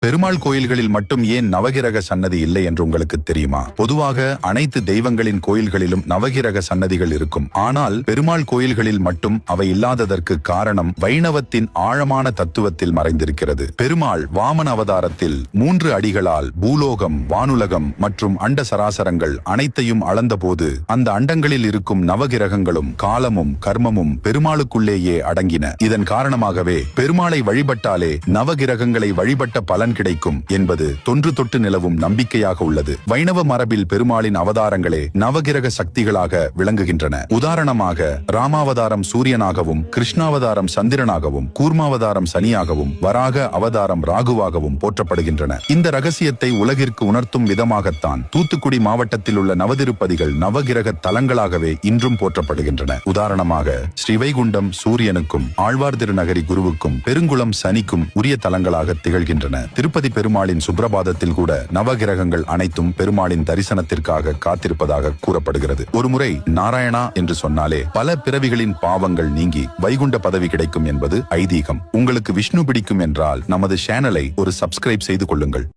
பெருமாள் கோயில்களில் மட்டும் ஏன் நவகிரக சன்னதி இல்லை என்று உங்களுக்கு தெரியுமா? பொதுவாக அனைத்து தெய்வங்களின் கோயில்களிலும் நவகிரக சன்னதிகள் இருக்கும். ஆனால் பெருமாள் கோயில்களில் மட்டும் அவை இல்லாததற்கு காரணம் வைணவத்தின் ஆழமான தத்துவத்தில் மறைந்திருக்கிறது. பெருமாள் வாமன அவதாரத்தில் 3 அடிகளால் பூலோகம், வானுலகம் மற்றும் அண்ட சராசரங்கள் அனைத்தையும் அளந்தபோது அந்த அண்டங்களில் இருக்கும் நவகிரகங்களும் காலமும் கர்மமும் பெருமாளுக்குள்ளேயே அடங்கின. இதன் காரணமாகவே பெருமாளை வழிபட்டாலே நவகிரகங்களை வழிபட்ட பலன் கிடைக்கும் என்பது தொன்று தொட்டு நிலவும் நம்பிக்கையாக உள்ளது. வைணவ மரபில் பெருமாளின் அவதாரங்களே நவகிரக சக்திகளாக விளங்குகின்றன. உதாரணமாக ராமாவதாரம் சூரியனாகவும், கிருஷ்ணாவதாரம் சந்திரனாகவும், கூர்மாவதாரம் சனியாகவும், வராக அவதாரம் ராகுவாகவும் போற்றப்படுகின்றன. இந்த ரகசியத்தை உலகிற்கு உணர்த்தும் விதமாகத்தான் தூத்துக்குடி மாவட்டத்தில் உள்ள நவதிருப்பதிகள் நவகிரக தலங்களாகவே இன்றும் போற்றப்படுகின்றன. உதாரணமாக ஸ்ரீவைகுண்டம் சூரியனுக்கும், ஆழ்வார் திருநகரி குருவுக்கும், பெருங்குளம் சனிக்கும் உரிய தலங்களாக திகழ்கின்றன. திருப்பதி பெருமாளின் சுப்ரபாதத்தில் கூட நவகிரகங்கள் அனைத்தும் பெருமாளின் தரிசனத்திற்காக காத்திருப்பதாக கூறப்படுகிறது. ஒருமுறை நாராயணா என்று சொன்னாலே பல பிறவிகளின் பாவங்கள் நீங்கி வைகுண்ட பதவி கிடைக்கும் என்பது ஐதீகம். உங்களுக்கு விஷ்ணு பிடிக்கும் என்றால் நமது சேனலை ஒரு சப்ஸ்கிரைப் செய்து கொள்ளுங்கள்.